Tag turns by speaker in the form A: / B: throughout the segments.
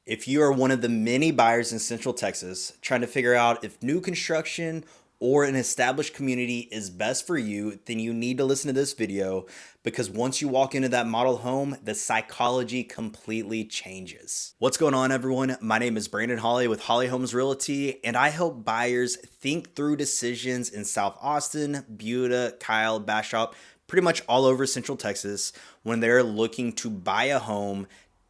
A: If you are one of the many buyers in Central Texas trying to figure out if new construction or an established community is best for you, then you need to listen to this video because once you walk into that model home, the psychology completely changes. What's going on, everyone? My name is Brandon Hawley with Hawley Homes Realty, and I help buyers think through decisions in South Austin, Buda, Kyle, Bastrop, pretty much all over Central Texas when they're looking to buy a home,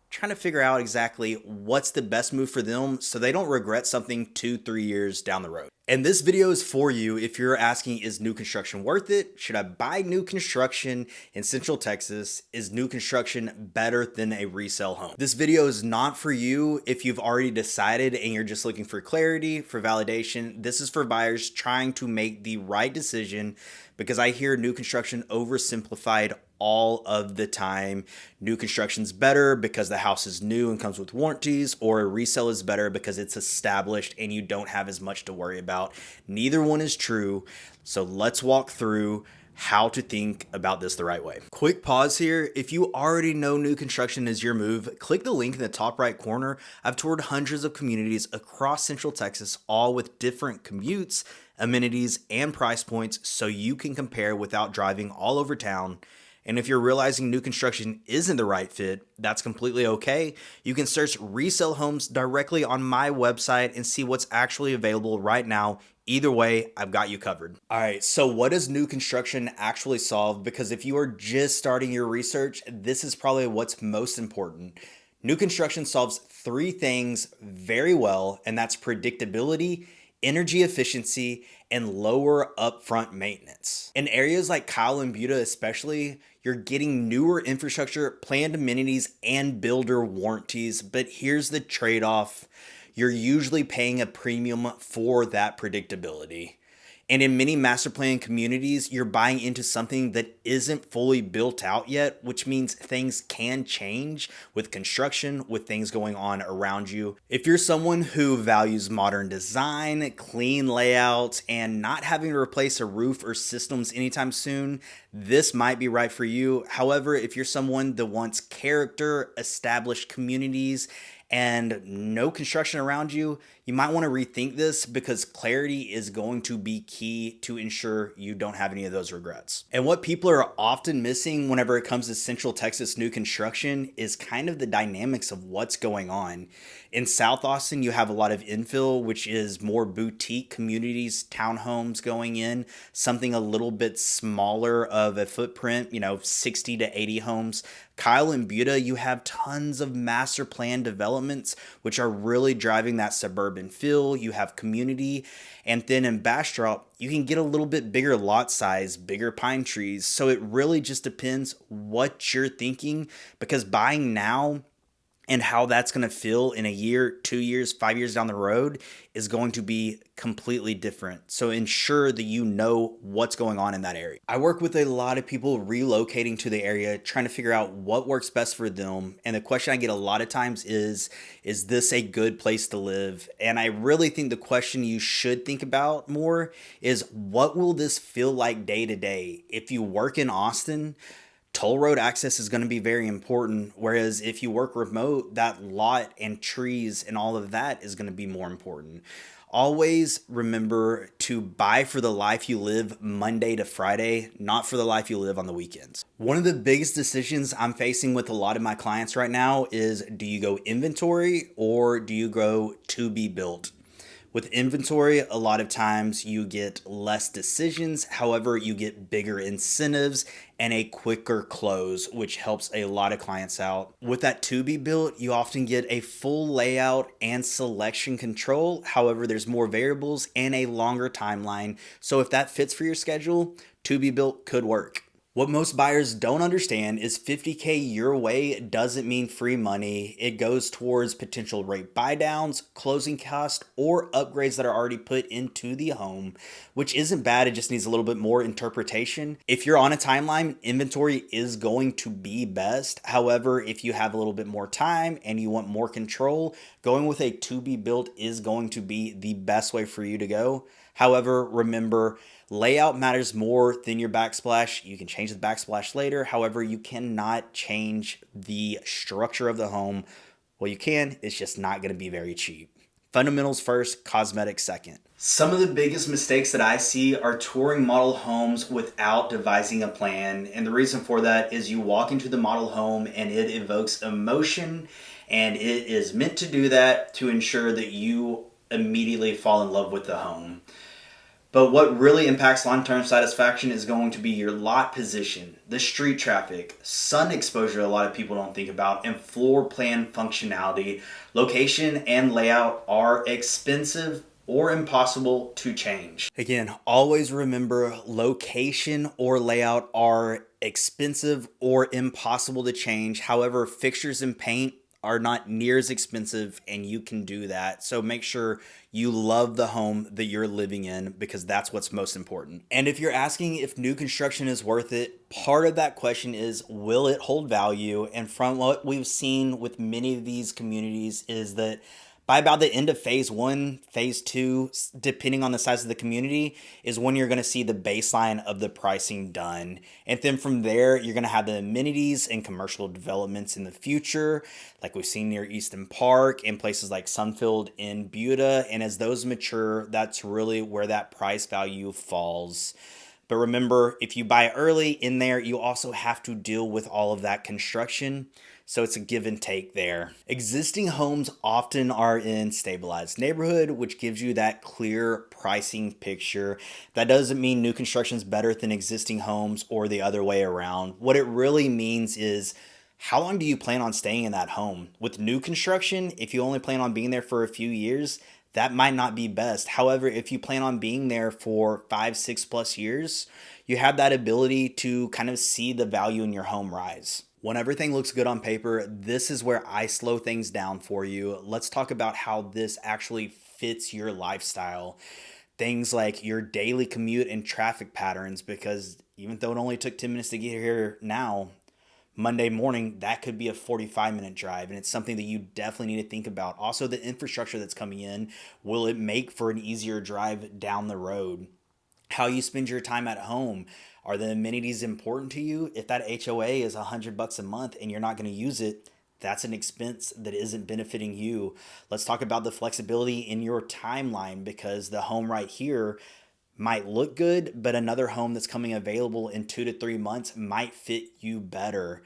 A: trying to figure out exactly what's the best move for them so they don't regret something 2-3 years down the road. And this video is for you if you're asking, is new construction worth it? Should I buy new construction in Central Texas? Is new construction better than a resale home? This video is not for you if you've already decided and you're just looking for clarity, for validation. This is for buyers trying to make the right decision, because I hear new construction oversimplified all of the time. New construction's better because the house is new and comes with warranties, or a resale is better because it's established and you don't have as much to worry about. Neither one is true. So let's walk through how to think about this the right way. Quick pause here. If you already know new construction is your move, click the link in the top right corner. I've toured hundreds of communities across Central Texas, all with different commutes, amenities, and price points, so you can compare without driving all over town. And if you're realizing new construction isn't the right fit, that's completely okay. You can search resale homes directly on my website and see what's actually available right now. Either way, I've got you covered. All right, so what does new construction actually solve? Because if you are just starting your research, this is probably what's most important. New construction solves three things very well, and that's predictability, energy efficiency, and lower upfront maintenance. In areas like Kyle and Buda especially, you're getting newer infrastructure, planned amenities, and builder warranties. But here's the trade-off. You're usually paying a premium for that predictability. And in many master plan communities, you're buying into something that isn't fully built out yet, which means things can change with construction, with things going on around you. If you're someone who values modern design, clean layouts, and not having to replace a roof or systems anytime soon, this might be right for you. However, if you're someone that wants character, established communities, and no construction around you, you might want to rethink this, because clarity is going to be key to ensure you don't have any of those regrets. And what people are often missing whenever it comes to Central Texas new construction is kind of the dynamics of what's going on. In South Austin, you have a lot of infill, which is more boutique communities, townhomes going in, something a little bit smaller of a footprint, 60 to 80 homes. Kyle and Buda, you have tons of master plan developments, which are really driving that suburban feel. You have community. And then in Bastrop, you can get a little bit bigger lot size, bigger pine trees. So it really just depends what you're thinking, because buying now and how that's going to feel in a year, 2 years, 5 years down the road is going to be completely different. So ensure that you know what's going on in that area. I work with a lot of people relocating to the area, trying to figure out what works best for them. And the question I get a lot of times is this a good place to live? And I really think the question you should think about more is, what will this feel like day to day? If you work in Austin, toll road access is going to be very important. Whereas if you work remote, that lot and trees and all of that is going to be more important. Always remember to buy for the life you live Monday to Friday, not for the life you live on the weekends. One of the biggest decisions I'm facing with a lot of my clients right now is, do you go inventory or do you go to be built? With inventory, a lot of times you get less decisions. However, you get bigger incentives and a quicker close, which helps a lot of clients out. With that to be built, you often get a full layout and selection control. However, there's more variables and a longer timeline. So if that fits for your schedule, to be built could work. What most buyers don't understand is $50K your way doesn't mean free money. It goes towards potential rate buy downs, closing costs, or upgrades that are already put into the home, which isn't bad. It just needs a little bit more interpretation. If you're on a timeline, inventory is going to be best. However, if you have a little bit more time and you want more control, going with a to be built is going to be the best way for you to go. However, remember, layout matters more than your backsplash. You can change the backsplash later. However, you cannot change the structure of the home Well, you can, it's just not going to be very cheap. Fundamentals first, cosmetics second. Some of the biggest mistakes that I see are touring model homes without devising a plan. And the reason for that is you walk into the model home and it evokes emotion, and it is meant to do that to ensure that you immediately fall in love with the home. But what really impacts long-term satisfaction is going to be your lot position, the street traffic, sun exposure a lot of people don't think about, and floor plan functionality. Location and layout are expensive or impossible to change. Again, always remember location or layout are expensive or impossible to change. However, fixtures and paint are not near as expensive, and you can do that. So make sure you love the home that you're living in, because that's what's most important. And if you're asking if new construction is worth it, part of that question is, will it hold value? And from what we've seen with many of these communities is that by about the end of phase one, phase two, depending on the size of the community, is when you're going to see the baseline of the pricing done. And then from there, you're going to have the amenities and commercial developments in the future, like we've seen near Easton Park and places like Sunfield and Buda. And as those mature, that's really where that price value falls. But remember, if you buy early in there, you also have to deal with all of that construction. So it's a give and take there. Existing homes often are in stabilized neighborhood, which gives you that clear pricing picture. That doesn't mean new construction is better than existing homes or the other way around. What it really means is, how long do you plan on staying in that home? With new construction, if you only plan on being there for a few years, that might not be best. However, if you plan on being there for 5, 6+ years, you have that ability to kind of see the value in your home rise. When everything looks good on paper, this is where I slow things down for you. Let's talk about how this actually fits your lifestyle. Things like your daily commute and traffic patterns, because even though it only took 10 minutes to get here now, Monday morning, that could be a 45-minute drive, and it's something that you definitely need to think about. Also, the infrastructure that's coming in, will it make for an easier drive down the road? How you spend your time at home. Are the amenities important to you? If that HOA is $100 a month and you're not going to use it, that's an expense that isn't benefiting you. Let's talk about the flexibility in your timeline, because the home right here might look good, but another home that's coming available in 2 to 3 months might fit you better.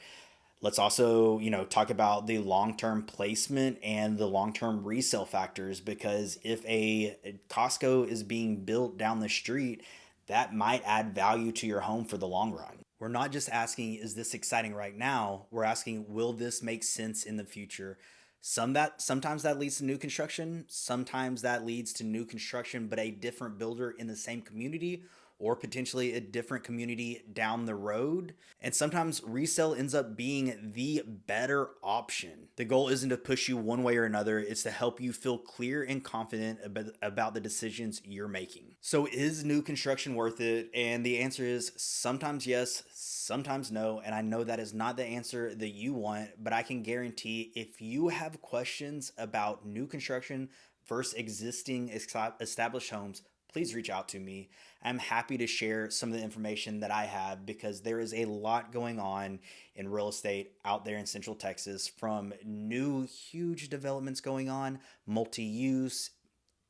A: Let's also, talk about the long-term placement and the long-term resale factors, because if a Costco is being built down the street, that might add value to your home for the long run. We're not just asking, is this exciting right now? We're asking, will this make sense in the future? Sometimes that leads to new construction, sometimes that leads to new construction but a different builder in the same community, or potentially a different community down the road. And sometimes resale ends up being the better option. The goal isn't to push you one way or another, it's to help you feel clear and confident about the decisions you're making. So is new construction worth it? And the answer is sometimes yes, sometimes no. And I know that is not the answer that you want, but I can guarantee if you have questions about new construction versus existing established homes, please reach out to me. I'm happy to share some of the information that I have, because there is a lot going on in real estate out there in Central Texas, from new huge developments going on, multi-use,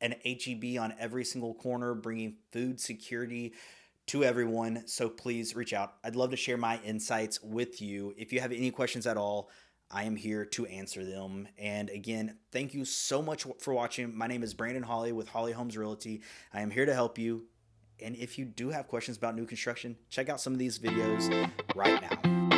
A: an HEB on every single corner, bringing food security to everyone. So please reach out. I'd love to share my insights with you. If you have any questions at all, I am here to answer them. And again, thank you so much for watching. My name is Brandon Hawley with Hawley Homes Realty. I am here to help you. And if you do have questions about new construction, check out some of these videos right now.